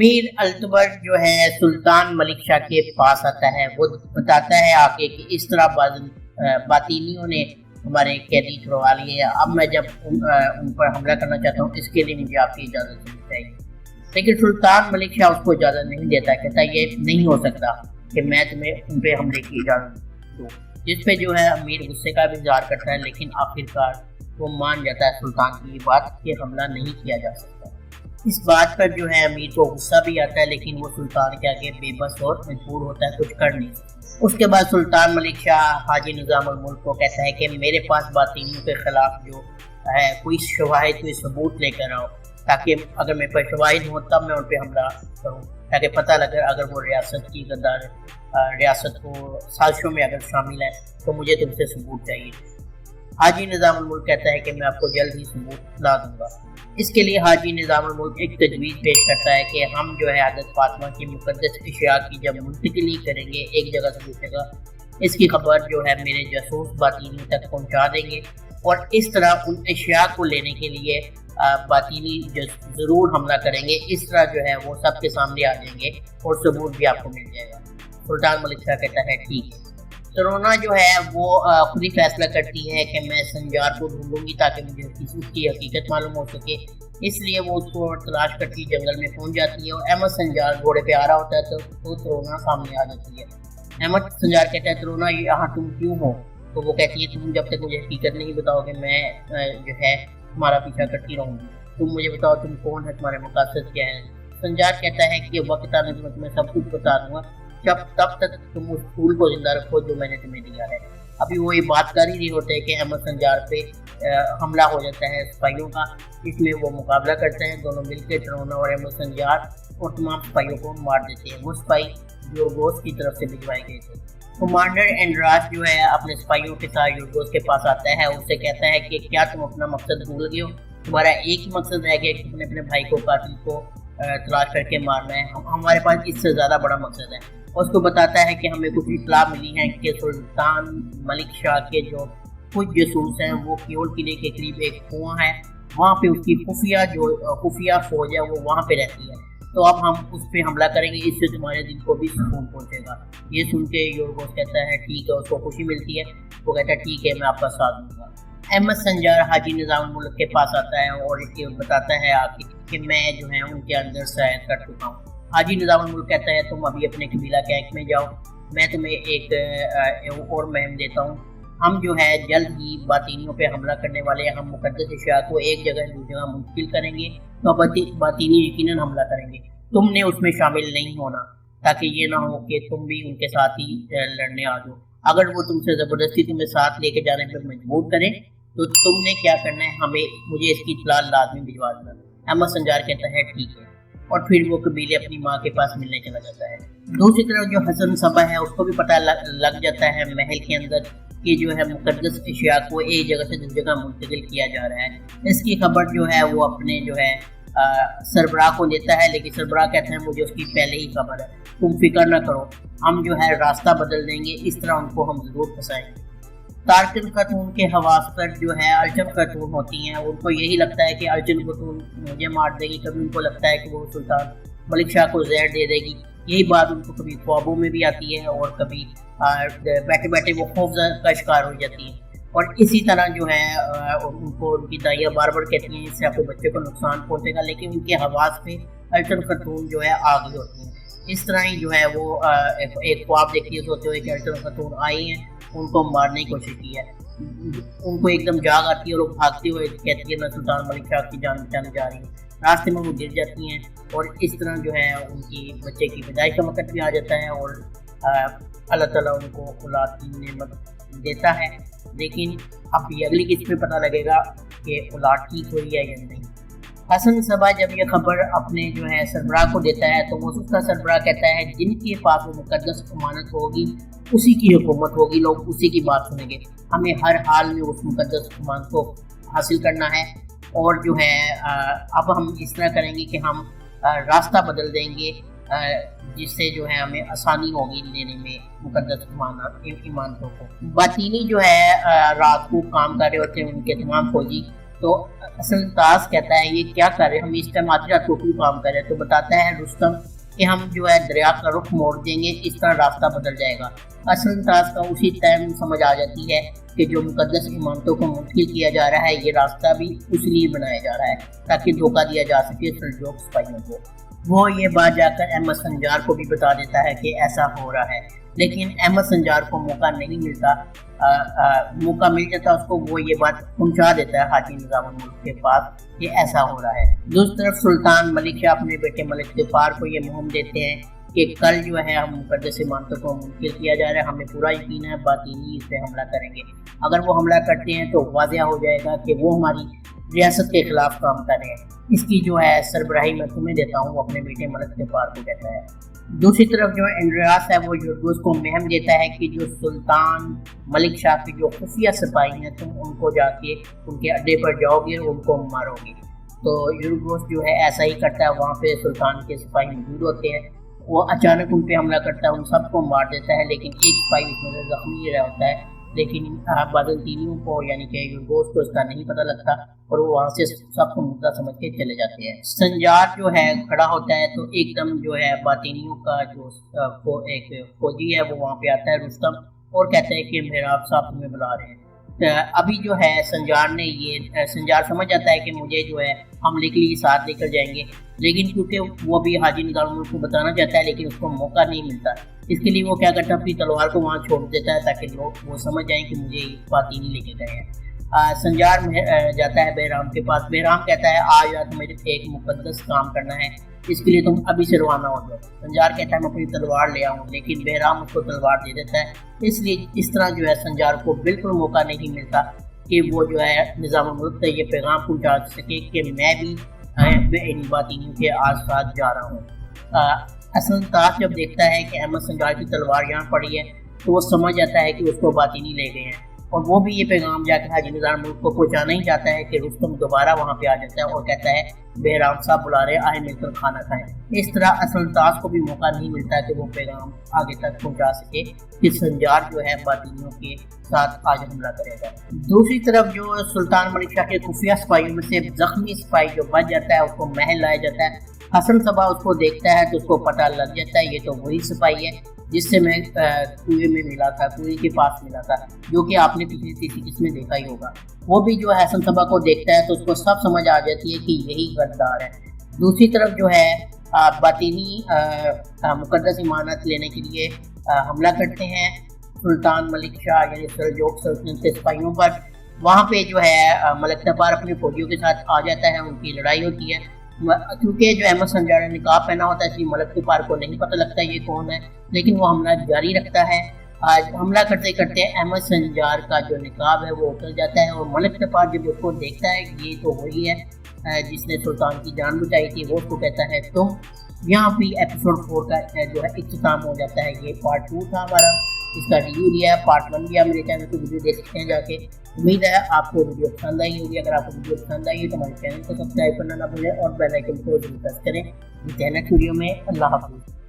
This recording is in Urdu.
امیر التبر جو ہے سلطان ملک شاہ کے پاس آتا ہے، وہ بتاتا ہے آگے کہ اس طرح باطینیوں نے ہمارے قیدی چھڑوا لیے، اب میں جب ان پر حملہ کرنا چاہتا ہوں اس کے لیے مجھے آپ کی اجازت ہونی چاہیے۔ لیکن سلطان ملک شاہ اس کو اجازت نہیں دیتا، کہتا یہ نہیں ہو سکتا کہ میں تمہیں ان پہ حملے کی اجازت دوں، جس پہ جو ہے امیر غصے کا بھی اظہار کرتا ہے، لیکن آخرکار وہ مان جاتا ہے سلطان کی بات کہ حملہ نہیں کیا جا سکتا۔ اس بات پر جو ہے امیر کو غصہ بھی آتا ہے، لیکن وہ سلطان کے آگے بے بس اور مجبور ہوتا ہے، کچھ کر نہیں سکتا۔ اس کے بعد سلطان ملک شاہ حاجی نظام الملک کو کہتا ہے کہ میرے پاس باطینیوں کے خلاف جو ہے کوئی شواہد، کوئی ثبوت لے کر آؤ، تاکہ اگر میرے پاس شواہد ہوں تب میں ان پہ حملہ کروں، تاکہ پتہ لگے اگر وہ ریاست کی غدار ریاست کو سازشوں میں اگر شامل ہے تو مجھے تم سے ثبوت چاہیے۔ حاجی نظام الملک کہتا ہے کہ میں آپ کو جلد ہی ثبوت لا دوں گا۔ اس کے لیے حاجی نظام الملک ایک تجویز پیش کرتا ہے کہ ہم جو ہے حضرت فاطمہ کی مقدس اشیاء کی جب منتقلی کریں گے ایک جگہ سے دوسری جگہ، اس کی خبر جو ہے میرے جاسوس باطینی تک پہنچا دیں گے، اور اس طرح ان اشیاء کو لینے کے لیے باطینی ضرور حملہ کریں گے، اس طرح جو ہے وہ سب کے سامنے آ جائیں گے اور ثبوت بھی آپ کو مل جائے گا۔ سلطان ملک شاہ کہتا ہے ٹھیک ہے۔ ترونا جو ہے وہ خود ہی فیصلہ کرتی ہے کہ میں سنجار کو ڈھونڈوں گی تاکہ مجھے اس کی حقیقت معلوم ہو سکے، اس لیے وہ اس کو تلاش کرتی جنگل میں پہنچ جاتی ہے، اور احمد سنجار گھوڑے پہ آ رہا ہوتا ہے تو ترونا سامنے آ جاتی ہے۔ احمد سنجار کہتا ہے ترونا یہاں تم کیوں ہو؟ تو وہ کہتی ہے تم جب تک مجھے حقیقت نہیں بتاؤ گے میں جو ہے تمہارا پیچھا کرتی رہوں گی، تم مجھے بتاؤ تم کون ہے، تمہارے مقاصد کیا ہے؟ سنجار کہتا ہے کہ وقت آنے پر میں سب کچھ بتا دوں گا، تب تک تم اس پھول کو زندہ رکھو جو میں نے تمہیں دیا ہے۔ ابھی وہ یہ بات کر ہی نہیں ہوتے کہ احمد سنجار پہ حملہ ہو جاتا ہے سپاہیوں کا، اس میں وہ مقابلہ کرتے ہیں، دونوں مل کے ترونا اور احمد سنجار اور تمام سپاہیوں کو مار دیتے ہیں۔ وہ سپاہی یورگوس کی طرف سے بھجوائے گئے تھے۔ کمانڈر اینڈراس جو ہے اپنے سپاہیوں کے ساتھ یورگوس کے پاس آتا ہے، اس سے کہتا ہے کہ کیا تم اپنا مقصد بھول گئے ہو؟ تمہارا ایک ہی مقصد رہ گیا کہ تم نے اپنے بھائی کو قاتل کو تلاش کر کے مارنا ہے، ہمارے پاس اس سے زیادہ بڑا مقصد ہے۔ اس کو بتاتا ہے کہ ہمیں کچھ اطلاع ملی ہے کہ سلطان ملک شاہ کے جو کچھ جاسوس ہیں وہ کیول قلعے کے قریب ایک کنواں ہے، وہاں پہ اس کی خفیہ فوج ہے، وہ وہاں پہ رہتی ہے، تو اب ہم اس پہ حملہ کریں گے، اس سے تمہارے دل کو بھی سکون پہنچے گا۔ یہ سن کے یورگوس کہتا ہے ٹھیک ہے، اس کو خوشی ملتی ہے، وہ کہتا ہے ٹھیک ہے میں آپ کا ساتھ دوں گا۔ احمد سنجار حاجی نظام الملک کے پاس آتا ہے اور بتاتا ہے آگے کہ میں جو ہے ان کے اندر سرایت کر چکا ہوں۔ حاجی نظام الملک کہتا ہے تم ابھی اپنے قبیلہ کیمپ میں جاؤ، میں تمہیں ایک اور مہم دیتا ہوں، ہم جو ہے جلد ہی باطینیوں پہ حملہ کرنے والے ہیں، ہم مقدس اشیاء کو ایک جگہ سے دوسری جگہ منتقل کریں گے، تو باطینی یقیناً حملہ کریں گے، تم نے اس میں شامل نہیں ہونا تاکہ یہ نہ ہو کہ تم بھی ان کے ساتھ ہی لڑنے آ جاؤ، اگر وہ تم سے زبردستی تمہیں ساتھ لے کے جانے پر مجبور کریں تو تم نے کیا کرنا ہے، مجھے اس کی اطلاع لازمی بھجوا دینا۔ احمد سنجار کہتا ہے ٹھیک ہے، اور پھر وہ قبیلے اپنی ماں کے پاس ملنے چلا جاتا ہے۔ دوسری طرف جو حسن صبا ہے اس کو بھی پتہ لگ جاتا ہے محل کے اندر کہ جو ہے مقدس اشیاء کو ایک جگہ سے دوسری جگہ منتقل کیا جا رہا ہے۔ اس کی خبر جو ہے وہ اپنے جو ہے سربراہ کو دیتا ہے، لیکن سربراہ کہتے ہیں مجھے اس کی پہلے ہی خبر ہے، تم فکر نہ کرو، ہم جو ہے راستہ بدل دیں گے، اس طرح ان کو ہم ضرور پھنسائیں گے۔ تارکن خاتون کے حواس پر جو ہے ارچن خاتون ہوتی ہیں، ان کو یہی لگتا ہے کہ ارچن خاتون مجھے مار دے گی، کبھی ان کو لگتا ہے کہ وہ سلطان ملک شاہ کو زہر دے دے گی، یہی بات ان کو کبھی خوابوں میں بھی آتی ہے اور کبھی بیٹھے بیٹھے وہ خوف کا شکار ہو جاتی ہیں، اور اسی طرح جو ہے ان کو ان کی دائیاں بار بار کہتی ہیں اس سے آپ کے بچے کو نقصان پہنچے گا، لیکن ان کے حواس پہ ارچن خاتون جو ہے آ گئی ہوتی ہیں۔ اس طرح ہی جو ہے وہ ایک خواب دیکھتی ہے، سوچتے ہوئے کہ ارچن خاتون آئی ہیں، ان کو مارنے کی کوشش کی ہے، ان کو ایک دم جاگ آتی ہے اور وہ بھاگتے ہوئے کہتی ہے میں سلطان ملک شاہ کی جان بچانے جا رہی ہوں، راستے میں وہ گر جاتی ہیں، اور اس طرح جو ہے ان کی بچے کی پیدائش کا وقت بھی آ جاتا ہے، اور اللہ تعالیٰ ان کو اولاد کی نعمت دیتا ہے، لیکن اب یہ اگلی قسط میں پتہ لگے گا کہ اولاد ٹھیک ہوئی ہے یا نہیں۔ حسن صبا جب یہ خبر اپنے جو ہے سربراہ کو دیتا ہے تو اس کا سربراہ کہتا ہے جن کے پاس وہ مقدس امانت ہوگی اسی کی حکومت ہوگی، لوگ اسی کی بات سنیں گے، ہمیں ہر حال میں اس مقدس امانت کو حاصل کرنا ہے، اور جو ہے اب ہم اس طرح کریں گے کہ ہم راستہ بدل دیں گے جس سے جو ہے ہمیں آسانی ہوگی لینے میں مقدس ایمانتوں کو۔ باطینی جو ہے رات کو کام کر رہے ہوتے ہیں، ان کے تمام فوجی تو اصل تاز کہتا ہے یہ کیا کر رہے ہیں، ہم اس ٹائم آدھی رات کو کیوں کام کر رہے ہیں؟ تو بتاتا ہے رستم کہ ہم جو ہے دریا کا رخ موڑ دیں گے، اس طرح راستہ بدل جائے گا۔ اصل تاز کا اسی ٹائم سمجھ آ جاتی ہے کہ جو مقدس امامتوں کو منتقل کیا جا رہا ہے یہ راستہ بھی اس لیے بنایا جا رہا ہے تاکہ دھوکہ دیا جا سکے سلجوق سپاہیوں کو۔ وہ یہ بات جا کر احمد سنجار کو بھی بتا دیتا ہے کہ ایسا ہو رہا ہے، لیکن احمد سنجار کو موقع نہیں ملتا، موقع مل جاتا اس کو وہ یہ بات پہنچا دیتا ہے حاجی نظام الملک کے پاس کہ ایسا ہو رہا ہے۔ دوسری طرف سلطان ملک شاہ اپنے بیٹے ملک غفار کو یہ مہم دیتے ہیں کہ کل جو ہے ہم مقدس امامتوں کو منتقل کیا جا رہا ہے، ہمیں پورا یقین ہے باطینی اس پہ حملہ کریں گے۔ اگر وہ حملہ کرتے ہیں تو واضح ہو جائے گا کہ وہ ہماری ریاست کے خلاف کام کر رہے ہیں، اس کی جو ہے سربراہی میں تمہیں دیتا ہوں، اپنے بیٹے ملک غفار کو کہتا ہے۔ دوسری طرف جو اندریاس ہے وہ یورگوس کو مہم دیتا ہے کہ جو سلطان ملک شاہ کے جو خفیہ سپاہی ہیں تم ان کو جا کے ان کے اڈے پر جاؤ گے، ان کو مارو گے۔ تو یورگوس جو ہے ایسا ہی کرتا ہے، وہاں پہ سلطان کے سپاہی موجود ہوتے ہیں، وہ اچانک ان پہ حملہ کرتا ہے، ان سب کو مار دیتا ہے، لیکن ایک سپاہی اس میں سے زخمی رہا ہوتا ہے، لیکن بازنطینیوں کو یعنی کہ یورگوس کو اس کا نہیں پتہ لگتا اور وہ وہاں سے سب کو مردہ سمجھ کے چلے جاتے ہیں۔ سنجار جو ہے کھڑا ہوتا ہے تو ایک دم جو ہے باطینیوں کا جو ایک فوجی ہے وہ وہاں پہ آتا ہے رستم، اور کہتا ہے کہ میراب صاحب تمہیں بلا رہے ہیں۔ ابھی جو ہے سنجار سمجھ جاتا ہے کہ مجھے جو ہے حملے کے لیے ساتھ لے کر جائیں گے، لیکن کیونکہ وہ بھی حاجی نظام الملک کو بتانا چاہتا ہے لیکن اس کو موقع نہیں ملتا، اس کے لیے وہ کیا کرتا ہے اپنی تلوار کو وہاں چھوڑ دیتا ہے تاکہ لوگ وہ سمجھ جائیں کہ مجھے باطینی لے کے گئے ہیں۔ سنجار جاتا ہے بہرام کے پاس، بہرام کہتا ہے آج رات مجھے ایک مقدس کام کرنا ہے، اس کے لیے تم ابھی سے روانہ ہو جاؤ۔ سنجار کہتا ہے میں اپنی تلوار لے آؤں، لیکن بہرام اس کو تلوار دے دیتا ہے، اس لیے اس طرح جو ہے سنجار کو بالکل موقع نہیں ملتا کہ وہ جو ہے نظام الملک تک یہ پیغام پہنچا سکے کہ میں بھی ان باطینیوں کے آس پاس جا رہا ہوں۔ اصل تاج جب دیکھتا ہے کہ احمد سنجار کی تلوار یہاں پڑی ہے تو وہ سمجھ جاتا ہے کہ اس کو باطینی لے گئے ہیں، اور وہ بھی یہ پیغام جا کے حاجی نظام الملک کو پہنچانا ہی چاہتا ہے کہ رستم دوبارہ وہاں پہ آ جاتا ہے اور کہتا ہے بہرام صاحب بلا رہے آئے مل کر کھانا کھائیں۔ اس طرح اصل تاج کو بھی موقع نہیں ملتا کہ وہ پیغام آگے تک پہنچا سکے کہ سنجار جو ہے باطینیوں کے ساتھ آج حملہ کرے گا۔ دوسری طرف جو سلطان ملک شاہ کے خفیہ سپاہیوں میں سے زخمی سپاہی جو بچ جاتا ہے اس کو محل لایا جاتا ہے۔ حسن صبا اس کو دیکھتا ہے تو اس کو پتہ لگ جاتا ہے یہ تو وہی سپاہی ہے جس سے میں کنویں میں ملا تھا، کنویں کے پاس ملا تھا، جو کہ آپ نے پچھلی تیسری قسط میں دیکھا ہی ہوگا۔ وہ بھی جو ہے حسن صبا کو دیکھتا ہے تو اس کو سب سمجھ آ جاتی ہے کہ یہی غدار ہے۔ دوسری طرف جو ہے باطینی مقدس امانت لینے کے لیے حملہ کرتے ہیں سلطان ملک شاہ یعنی سلجوق سلطنت کے سپاہیوں پر۔ وہاں پہ جو ہے ملک غفار اپنے فوجیوں کے ساتھ آ جاتا ہے، ان کی لڑائی ہوتی ہے، کیونکہ جو احمد سنجار نے نقاب پہنا ہوتا ہے اس لیے ملک غفار کو نہیں پتہ لگتا یہ کون ہے، لیکن وہ حملہ جاری رکھتا ہے۔ حملہ کرتے کرتے احمد سنجار کا جو نقاب ہے وہ اتر جاتا ہے، اور ملک غفار جب اس کو دیکھتا ہے یہ تو وہی ہے جس نے سلطان کی جان بچائی تھی، وہ اس کو کہتا ہے تم۔ یہاں پہ ایپیسوڈ 4 کا جو ہے اختتام ہو جاتا ہے۔ یہ پارٹ 2 تھا ہمارا، اس کا ریویو لیا ہے، پارٹ 1 بھی آپ میرے چینل پہ ویڈیو دیکھ سکتے ہیں جا کے۔ امید ہے آپ کو ویڈیو پسند آئی ہوگی، اگر آپ کو ویڈیو پسند آئی ہے تو ہمارے چینل کو سبسکرائب کرنا نہ بھولیں اور بیل آئیکن کو ضرور پریس کریں۔ ملتے ہیں نیکسٹ ویڈیو میں، اللہ حافظ۔